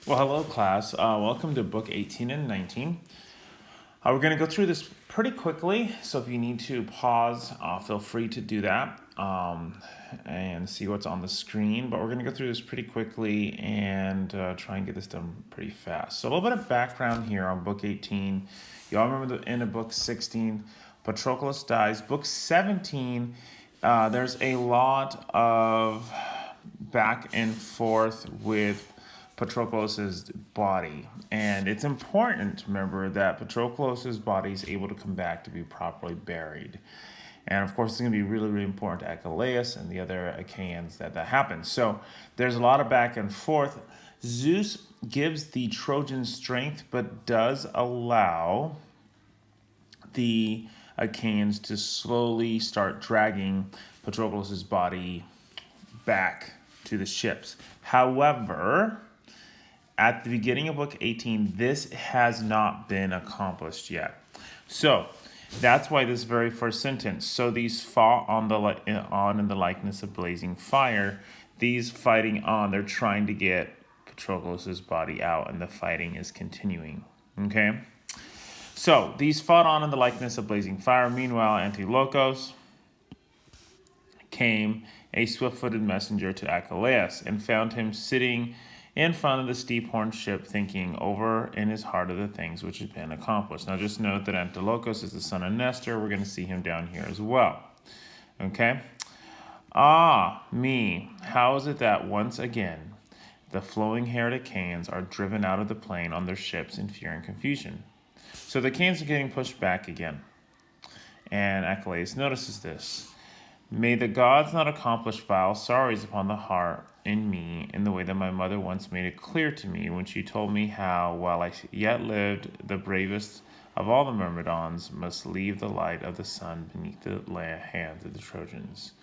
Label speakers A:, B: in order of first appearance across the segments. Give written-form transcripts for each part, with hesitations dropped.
A: Well, hello, class. Welcome to book 18 and 19. We're going to go through this pretty quickly, so if you need to pause, feel free to do that and see what's on the screen. But we're going to go through this pretty quickly and try and get this done pretty fast. So a little bit of background here on book 18. You all remember the end of book 16, Patroclus dies. Book 17, there's a lot of back and forth with Patroclus' body. And it's important to remember that Patroclus' body is able to come back to be properly buried. And of course, it's going to be really, really important to Achilles and the other Achaeans that happens. So there's a lot of back and forth. Zeus gives the Trojans strength, but does allow the Achaeans to slowly start dragging Patroclus' body back to the ships. However, at the beginning of book 18, this has not been accomplished yet. So that's why this very first sentence, so these fought on in the likeness of blazing fire, these fighting on, they're trying to get Patroclus' body out, and the fighting is continuing. Okay? So these fought on in the likeness of blazing fire. Meanwhile, Antilochus came, a swift-footed messenger to Achilles, and found him sitting in front of the steep-horned ship, thinking over in his heart of the things which had been accomplished. Now just note that Antilochus is the son of Nestor. We're going to see him down here as well. Okay? Ah, me, how is it that once again the flowing-haired Achaeans are driven out of the plain on their ships in fear and confusion? So the Achaeans are getting pushed back again. And Achilles notices this. May the gods not accomplish vile sorrows upon the heart in me in the way that my mother once made it clear to me when she told me how, while I yet lived, the bravest of all the Myrmidons must leave the light of the sun beneath the hands of the Trojans.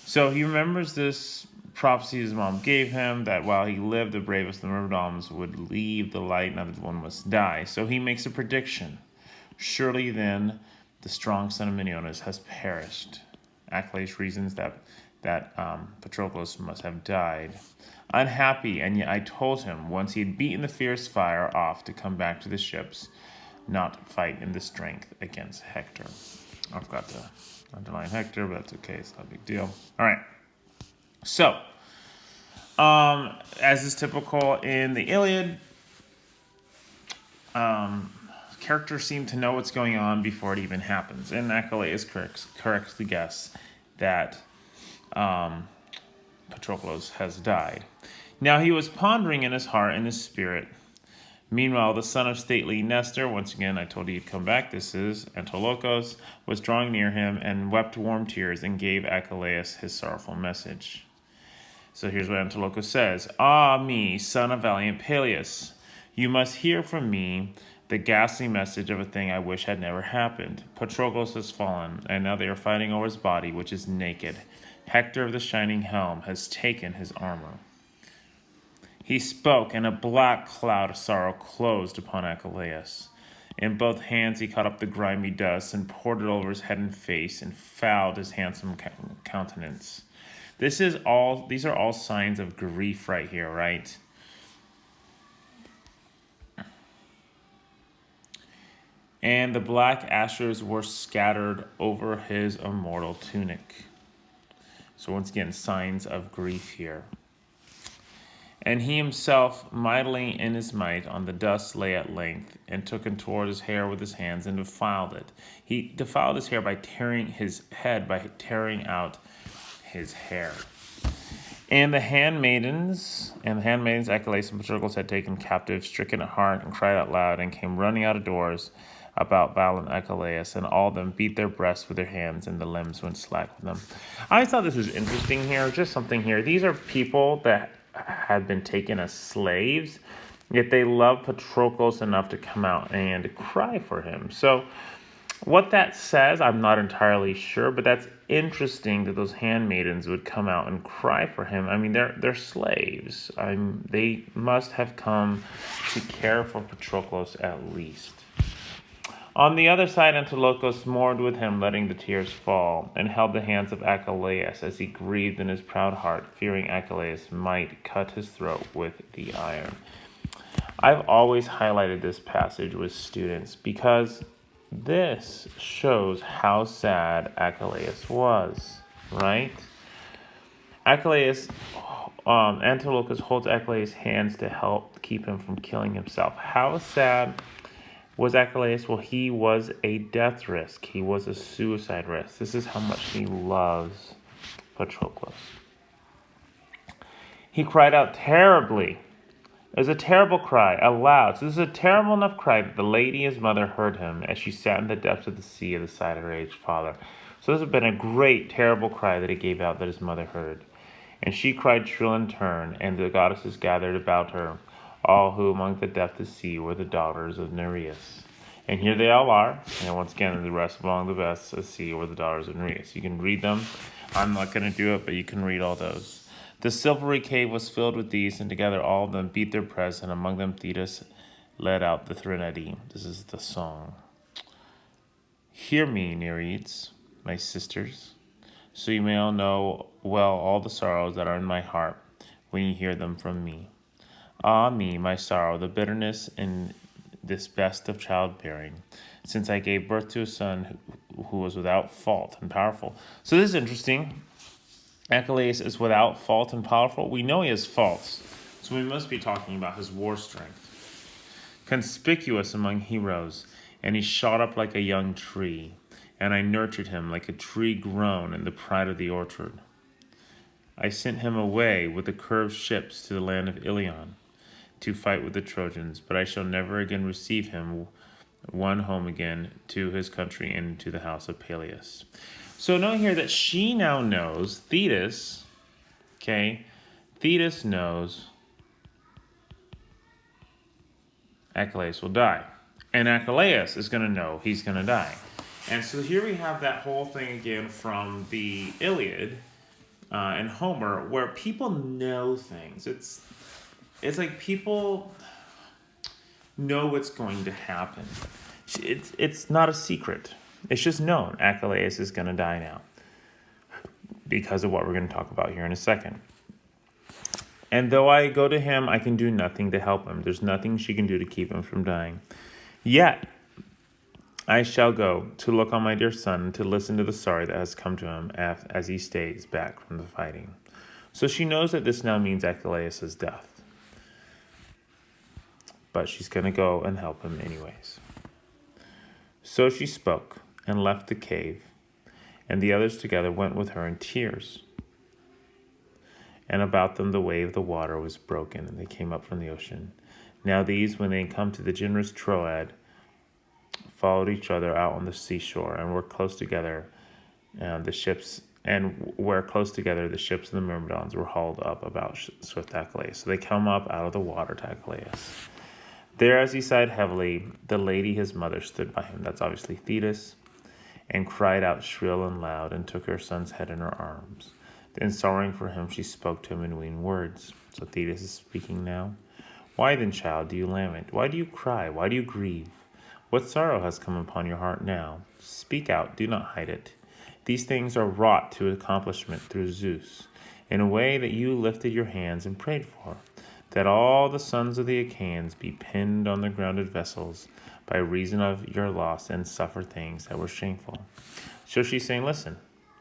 A: So he remembers this prophecy his mom gave him, that while he lived, the bravest of the Myrmidons would leave the light, and that one must die. So he makes a prediction. Surely then the strong son of Meniones has perished. Achilles reasons that Patroclus must have died. Unhappy, and yet I told him, once he had beaten the fierce fire off, to come back to the ships, not fight in the strength against Hector. I forgot to underline Hector, but that's okay. It's not a big deal. All right. So, as is typical in the Iliad, characters seem to know what's going on before it even happens. And Achilles correctly guessed that Patroclus has died. Now he was pondering in his heart and his spirit. Meanwhile, the son of stately Nestor, once again I told you he'd come back, this is Antilochus, was drawing near him and wept warm tears and gave Achilles his sorrowful message. So here's what Antilochus says. Ah me, son of valiant Peleus, you must hear from me the ghastly message of a thing I wish had never happened. Patroclus has fallen, and now they are fighting over his body, which is naked. Hector of the shining helm has taken his armor. He spoke, and a black cloud of sorrow closed upon Achilles. In both hands he caught up the grimy dust and poured it over his head and face and fouled his handsome countenance. These are all signs of grief right here, right? And the black ashes were scattered over his immortal tunic. So once again, signs of grief here. And he himself, mightily in his might, on the dust lay at length, and took and tore his hair with his hands, and defiled it. He defiled his hair by tearing his head, by tearing out his hair. And the handmaidens Achilles and Patroclus had taken captive, stricken at heart, and cried out loud, and came running out of doors about valiant Achilles, and all of them beat their breasts with their hands, and the limbs went slack with them. I thought this was interesting here, just something here. These are people that had been taken as slaves, yet they love Patroclus enough to come out and cry for him. So what that says, I'm not entirely sure, but that's interesting that those handmaidens would come out and cry for him. I mean, they're slaves. They must have come to care for Patroclus at least. On the other side, Antilochus mourned with him, letting the tears fall, and held the hands of Achilles as he grieved in his proud heart, fearing Achilles might cut his throat with the iron. I've always highlighted this passage with students because this shows how sad Achilles was, right? Achilles, Antilochus holds Achilles' hands to help keep him from killing himself. How sad was Achilles? Well, he was a death risk. He was a suicide risk. This is how much he loves Patroclus. He cried out terribly. It was a terrible cry, aloud. So this is a terrible enough cry that the lady, his mother, heard him as she sat in the depths of the sea at the side of her aged father. So this has been a great, terrible cry that he gave out that his mother heard. And she cried shrill in turn, and the goddesses gathered about her, all who among the depth of the sea were the daughters of Nereus. And here they all are. And once again, the rest among the best of the sea were the daughters of Nereus. You can read them. I'm not going to do it, but you can read all those. The silvery cave was filled with these, and together all of them beat their breasts, and among them Thetis led out the threnody. This is the song. Hear me, Nereids, my sisters, so you may all know well all the sorrows that are in my heart when you hear them from me. Ah me, my sorrow, the bitterness in this best of childbearing, since I gave birth to a son who was without fault and powerful. So this is interesting. Achilles is without fault and powerful. We know he has faults, so we must be talking about his war strength. Conspicuous among heroes, and he shot up like a young tree, and I nurtured him like a tree grown in the pride of the orchard. I sent him away with the curved ships to the land of Ilion to fight with the Trojans, but I shall never again receive him one home again to his country and to the house of Peleus. So note here that she now knows, Thetis knows Achilles will die. And Achilles is going to know he's going to die. And so here we have that whole thing again from the Iliad and Homer, where people know things. It's like people know what's going to happen. It's not a secret. It's just known. Achilles is going to die now because of what we're going to talk about here in a second. And though I go to him, I can do nothing to help him. There's nothing she can do to keep him from dying. Yet I shall go to look on my dear son and to listen to the sorrow that has come to him as he stays back from the fighting. So she knows that this now means Achilles' death. But she's going to go and help him anyways. So she spoke and left the cave, and the others together went with her in tears. And about them the wave of the water was broken, and they came up from the ocean. Now these, when they come to the generous Troad, followed each other out on the seashore, and were close together. The ships and the Myrmidons were hauled up about swift Achilles. So they come up out of the water to Achilles. There, as he sighed heavily, the lady, his mother, stood by him. That's obviously Thetis, and cried out shrill and loud, and took her son's head in her arms. Then, sorrowing for him, she spoke to him in weaned words. So Thetis is speaking now. Why then, child, do you lament? Why do you cry? Why do you grieve? What sorrow has come upon your heart now? Speak out, do not hide it. These things are wrought to accomplishment through Zeus, in a way that you lifted your hands and prayed for, that all the sons of the Achaeans be pinned on the grounded vessels by reason of your loss and suffer things that were shameful. So she's saying, listen,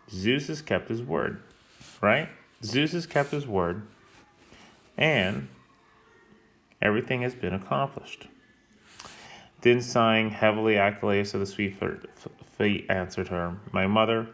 A: Zeus has kept his word, right? Zeus has kept his word, and everything has been accomplished. Then sighing heavily, Achilles of the sweet feet answered her, my mother,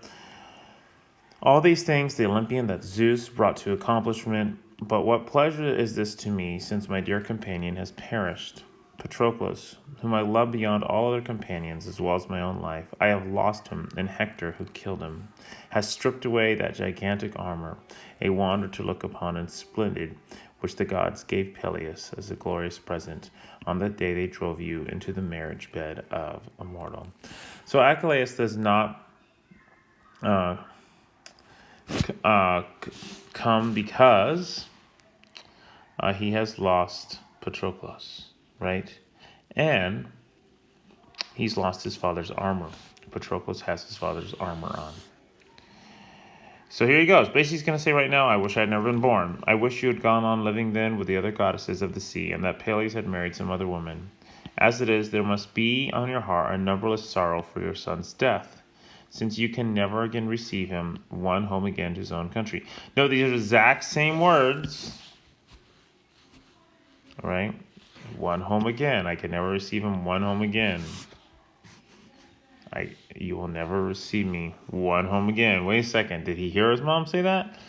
A: all these things the Olympian that Zeus brought to accomplishment, but what pleasure is this to me, since my dear companion has perished? Patroclus, whom I love beyond all other companions, as well as my own life, I have lost him, and Hector, who killed him, has stripped away that gigantic armor, a wonder to look upon and splendid, which the gods gave Peleus as a glorious present on that day they drove you into the marriage bed of a mortal. So Achilles does not come because he has lost Patroclus, right? And he's lost his father's armor. Patroclus has his father's armor on. So here he goes. Basically, he's going to say right now, I wish I had never been born. I wish you had gone on living then with the other goddesses of the sea, and that Peleus had married some other woman. As it is, there must be on your heart a numberless sorrow for your son's death, since you can never again receive him, one home again to his own country. No, these are the exact same words. All right? One home again. I can never receive him, one home again. You will never receive me, one home again. Wait a second. Did he hear his mom say that?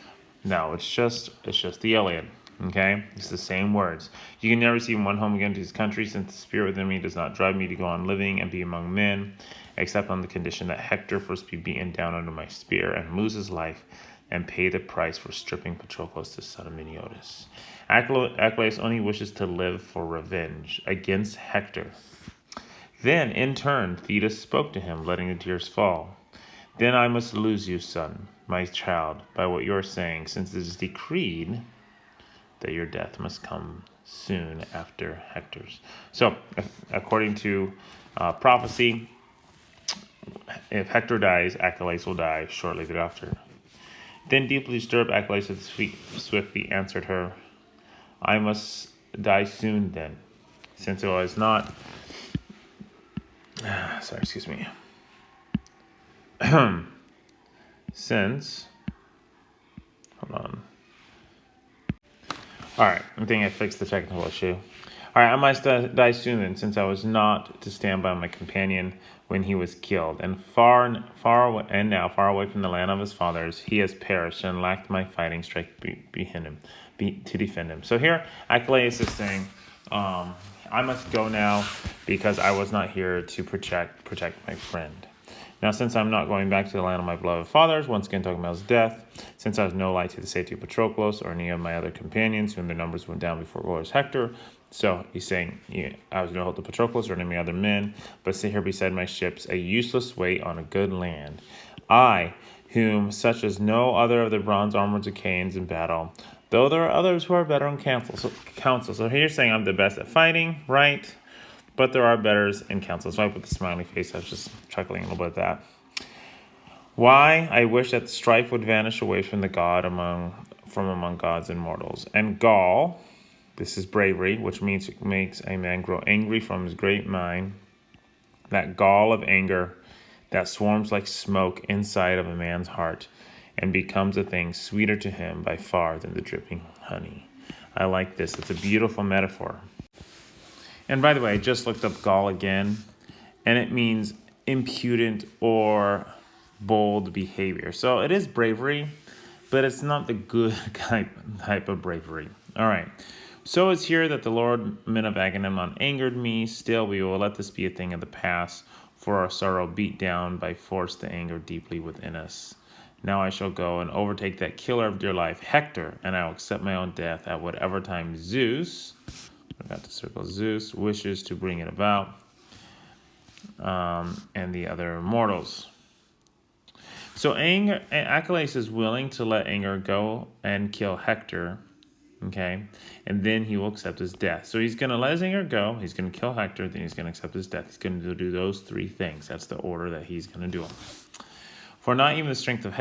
A: No, it's just the Iliad. Okay? It's the same words. You can never receive one home again to his country, since the spirit within me does not drive me to go on living and be among men, except on the condition that Hector first be beaten down under my spear and lose his life and pay the price for stripping Patroclus, the son of Meniotis. Achilles only wishes to live for revenge against Hector. Then, in turn, Thetis spoke to him, letting the tears fall. Then I must lose you, son, my child, by what you are saying, since it is decreed that your death must come soon after Hector's. So, according to prophecy, if Hector dies, Achilles will die shortly thereafter. Then, deeply disturbed, Achilles swiftly answered her, I must die soon then, since it was not... excuse me. Hold on. All right, I think I fixed the technical issue. All right, I must die soon then, since I was not to stand by my companion when he was killed, and far away from the land of his fathers, he has perished and lacked my fighting strength to defend him. So here, Achilles is saying, I must go now because I was not here to protect my friend. Now, since I'm not going back to the land of my beloved fathers, once again talking about his death, since I was no light to the safety of Patroclus or any of my other companions, whom their numbers went down before glorious Hector. So he's saying, I was no help to Patroclus or any other men, but sit here beside my ships, a useless weight on a good land. I, whom such as no other of the bronze armored Achaeans in battle, though there are others who are better in counsel. So here you're saying I'm the best at fighting, right? But there are betters in counsel. So I put the smiley face. I was just chuckling a little bit at that. Why? I wish that strife would vanish away from among gods and mortals. And gall, this is bravery, which means it makes a man grow angry from his great mind. That gall of anger that swarms like smoke inside of a man's heart and becomes a thing sweeter to him by far than the dripping honey. I like this. It's a beautiful metaphor. And by the way, I just looked up gall again, and it means impudent or bold behavior. So it is bravery, but it's not the good type of bravery. All right. So it's here that the Lord, men of Agamemnon, angered me. Still, we will let this be a thing of the past, for our sorrow beat down by force the anger deeply within us. Now I shall go and overtake that killer of dear life, Hector, and I will accept my own death at whatever time Zeus... I got to circle Zeus, wishes to bring it about, and the other mortals. So Achilles is willing to let anger go and kill Hector, okay? And then he will accept his death. So he's going to let his anger go, he's going to kill Hector, then he's going to accept his death. He's going to do those three things. That's the order that he's going to do them. For not even the strength of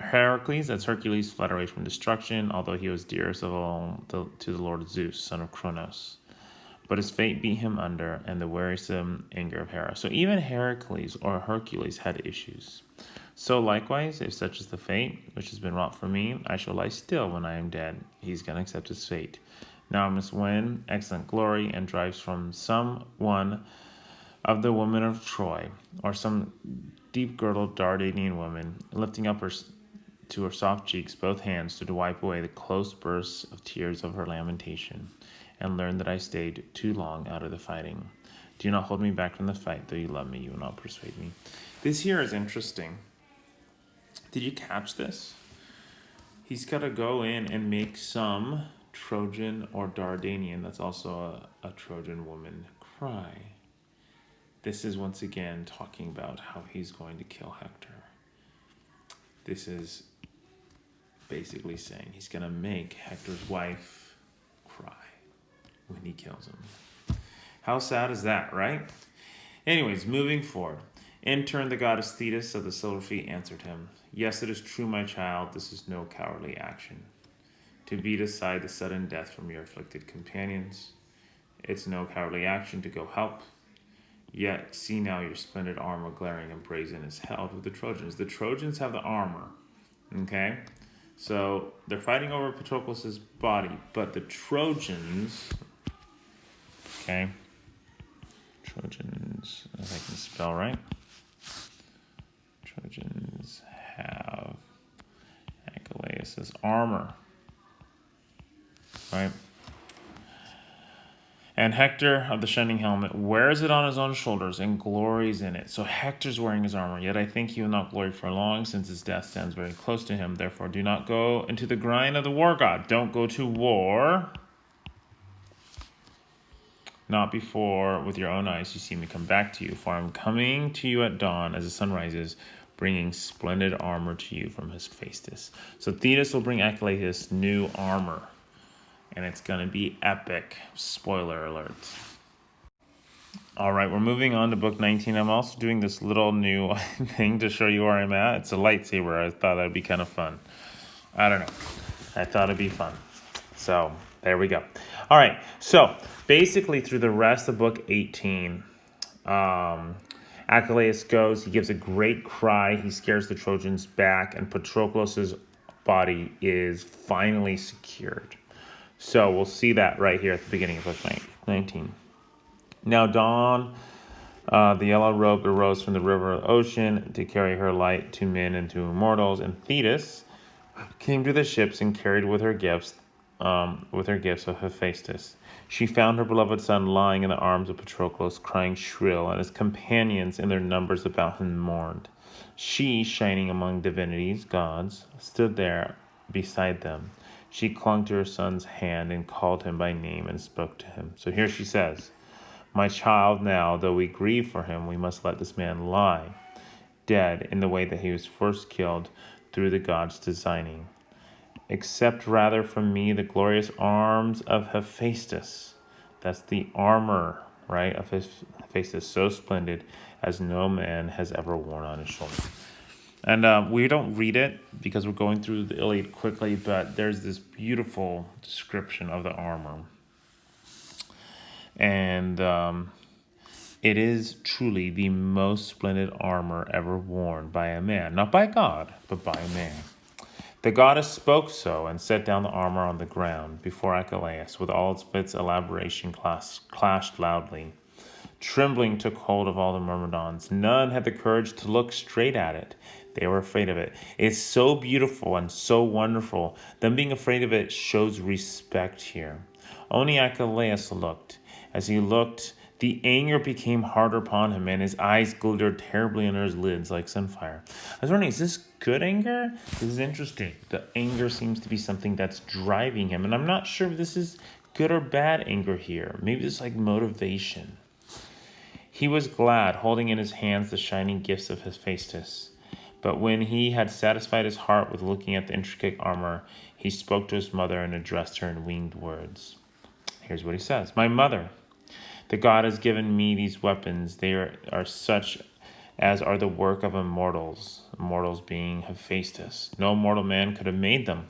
A: Heracles, that's Hercules, fled away from destruction, although he was dearest of all to the Lord Zeus, son of Cronos. But his fate beat him under, and the wearisome anger of Hera. So even Heracles or Hercules had issues. So likewise, if such is the fate which has been wrought for me, I shall lie still when I am dead. He's going to accept his fate. Now I must win excellent glory, and drives from some one of the women of Troy, or some deep-girdled Dardanian woman, lifting up to her soft cheeks both hands to wipe away the close bursts of tears of her lamentation, and learn that I stayed too long out of the fighting. Do not hold me back from the fight, though you love me, you will not persuade me. This here is interesting. Did you catch this? He's got to go in and make some Trojan or Dardanian, that's also a Trojan woman, cry. This is once again talking about how he's going to kill Hector. This is basically saying he's going to make Hector's wife cry when he kills him. How sad is that, right? Anyways, moving forward. In turn, the goddess Thetis of the silver feet answered him, "Yes, it is true, my child, this is no cowardly action. To beat aside the sudden death from your afflicted companions, it's no cowardly action to go help. Yet see now your splendid armor glaring and brazen is held with the Trojans." The Trojans have the armor, okay? So they're fighting over Patroclus' body, but the Trojans, okay? Trojans, if I can spell right. Trojans have Achilles' armor, right? And Hector of the shining helmet wears it on his own shoulders and glories in it. So Hector's wearing his armor, yet I think he will not glory for long, since his death stands very close to him. Therefore do not go into the grind of the war god. Don't go to war. Not before with your own eyes you see me come back to you. For I am coming to you at dawn as the sun rises, bringing splendid armor to you from Hephaestus. So Thetis will bring Achilles new armor. And it's going to be epic. Spoiler alert. All right, we're moving on to book 19. I'm also doing this little new thing to show you where I'm at. It's a lightsaber. I thought that'd be kind of fun. I don't know. I thought it'd be fun. So there we go. All right, so basically through the rest of book 18, Achilles goes. He gives a great cry. He scares the Trojans back, and Patroclus' body is finally secured. So we'll see that right here at the beginning of book 19. Now dawn, the yellow-robed arose from the river of the ocean to carry her light to men and to immortals. And Thetis came to the ships and carried with her gifts of Hephaestus. She found her beloved son lying in the arms of Patroclus, crying shrill, and his companions in their numbers about him mourned. She, shining among divinities, gods, stood there beside them. She clung to her son's hand and called him by name and spoke to him. So here she says, "My child, now, though we grieve for him, we must let this man lie, dead in the way that he was first killed through the gods' designing. Accept rather from me the glorious arms of Hephaestus." That's the armor, right, of Hephaestus, so splendid as no man has ever worn on his shoulder. And we don't read it because we're going through the Iliad quickly, but there's this beautiful description of the armor. And it is truly the most splendid armor ever worn by a man. Not by God, but by a man. The goddess spoke so and set down the armor on the ground before Achilles, with all its elaboration clashed loudly. Trembling took hold of all the Myrmidons. None had the courage to look straight at it. They were afraid of it. It's so beautiful and so wonderful. Them being afraid of it shows respect here. Only Achilles looked. As he looked, the anger became harder upon him, and his eyes glittered terribly under his lids like sunfire. I was wondering, is this good anger? This is interesting. The anger seems to be something that's driving him, and I'm not sure if this is good or bad anger here. Maybe it's like motivation. He was glad, holding in his hands the shining gifts of Hephaestus. But when he had satisfied his heart with looking at the intricate armor, he spoke to his mother and addressed her in winged words. Here's what he says. "My mother, the god has given me these weapons. They are such as are the work of immortals being Hephaestus. No mortal man could have made them.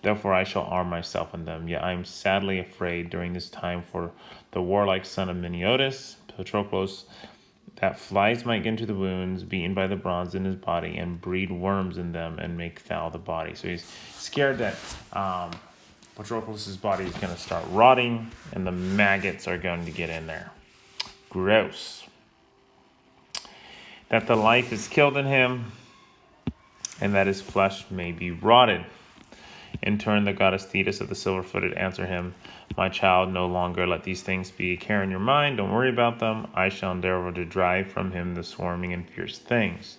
A: Therefore I shall arm myself in them. Yet I am sadly afraid during this time for the warlike son of Meniotis, Patroclus, that flies might get into the wounds, be eaten by the bronze in his body, and breed worms in them, and make foul the body." So he's scared that Patroclus' body is going to start rotting, and the maggots are going to get in there. Gross. That the life is killed in him, and that his flesh may be rotted. In turn, the goddess Thetis of the silver-footed answered him, "My child, no longer let these things be a care in your mind. Don't worry about them. I shall endeavor to drive from him the swarming and fierce things,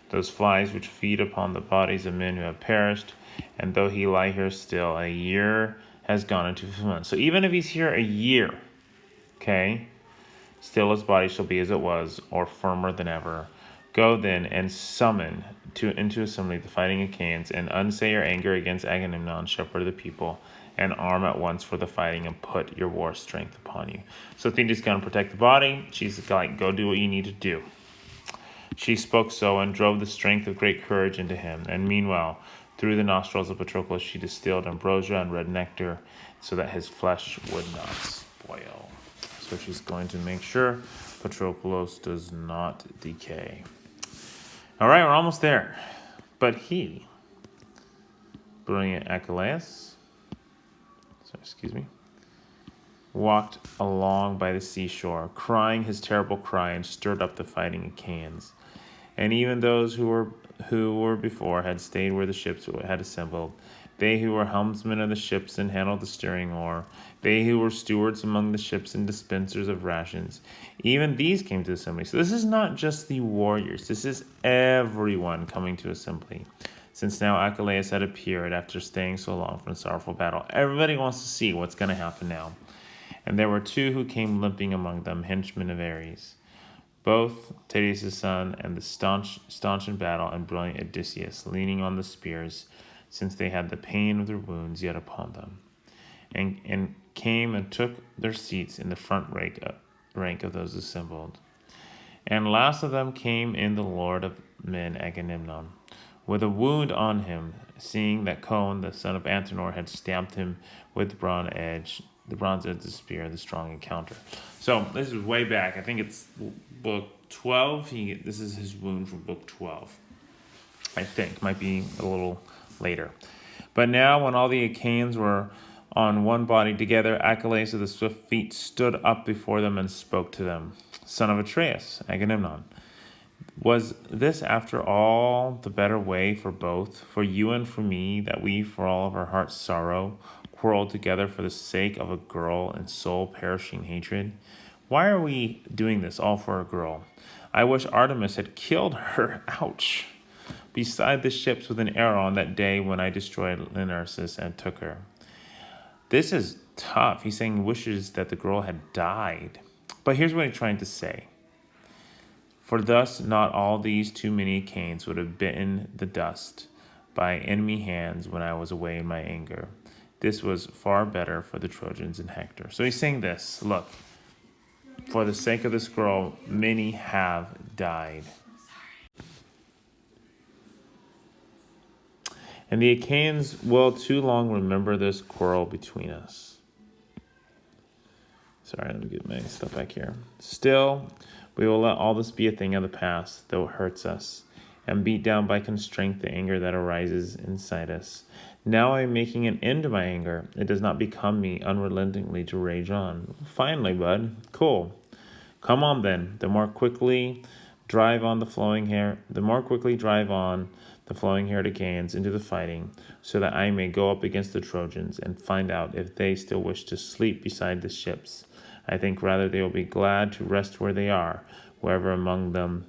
A: those flies which feed upon the bodies of men who have perished. And though he lie here still, a year has gone into fulfillment." So even if he's here a year, okay, still his body shall be as it was, or firmer than ever. Go then and summon into assembly the fighting Achaeans, and unsay your anger against Agamemnon, shepherd of the people, and arm at once for the fighting, and put your war strength upon you. So Thetis is going to protect the body. She's like, go do what you need to do. She spoke so and drove the strength of great courage into him. And meanwhile, through the nostrils of Patroclus, she distilled ambrosia and red nectar so that his flesh would not spoil. So she's going to make sure Patroclus does not decay. All right, we're almost there. But he, brilliant Achilles, walked along by the seashore, crying his terrible cry, and stirred up the fighting Achaeans. And even those who were before had stayed where the ships had assembled, they who were helmsmen of the ships and handled the steering oar, they who were stewards among the ships and dispensers of rations, even these came to assembly. So this is not just the warriors, this is everyone coming to assembly. Since now Achilles had appeared after staying so long from a sorrowful battle, everybody wants to see what's going to happen now. And there were two who came limping among them, henchmen of Ares, both Tydeus' son and the staunch in battle and brilliant Odysseus, leaning on the spears, since they had the pain of their wounds yet upon them, and came and took their seats in the front rank of those assembled. And last of them came in the lord of men, Agamemnon, with a wound on him, seeing that Coon, the son of Antenor, had stabbed him with the bronze edge of the spear, the strong encounter. So this is way back. I think it's book 12. This is his wound from book 12. I think. Might be a little later. But now when all the Achaeans were on one body together, Achilles of the swift feet stood up before them and spoke to them. Son of Atreus, Agamemnon, was this after all the better way for both, for you and for me, that we, for all of our heart's sorrow, quarreled together for the sake of a girl and soul-perishing hatred? Why are we doing this all for a girl? I wish Artemis had killed her, ouch, beside the ships with an arrow on that day when I destroyed Lynarsus and took her. This is tough. He's saying he wishes that the girl had died. But here's what he's trying to say. For thus not all these too many Achaeans would have bitten the dust by enemy hands when I was away in my anger. This was far better for the Trojans and Hector. So he's saying this, look, for the sake of this girl, many have died. And the Achaeans will too long remember this quarrel between us. Sorry, let me get my stuff back here. Still, we will let all this be a thing of the past, though it hurts us, and beat down by constraint the anger that arises inside us. Now I am making an end to my anger. It does not become me unrelentingly to rage on. Finally, bud. Cool. Come on then. The more quickly drive on the flowing-haired Achaeans into the fighting, so that I may go up against the Trojans and find out if they still wish to sleep beside the ships. I think rather they will be glad to rest where they are, whoever among them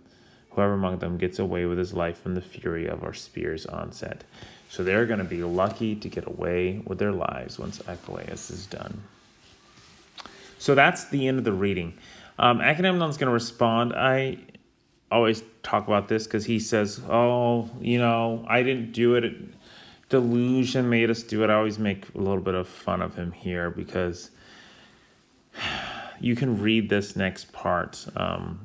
A: gets away with his life from the fury of our spear's onset. So they're going to be lucky to get away with their lives once Achilles is done. So that's the end of the reading. Agamemnon's going to respond. I always talk about this because he says, I didn't do it. Delusion made us do it. I always make a little bit of fun of him here because you can read this next part.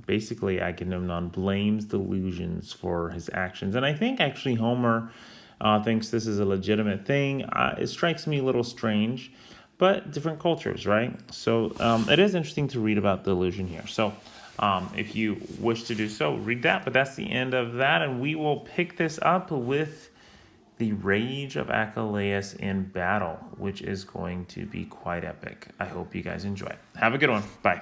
A: Basically, Agamemnon blames delusions for his actions. And I think actually Homer thinks this is a legitimate thing. It strikes me a little strange, but different cultures, right? So it is interesting to read about delusion here. So if you wish to do so, read that. But that's the end of that. And we will pick this up with the rage of Achilles in battle, which is going to be quite epic. I hope you guys enjoy it. Have a good one. Bye.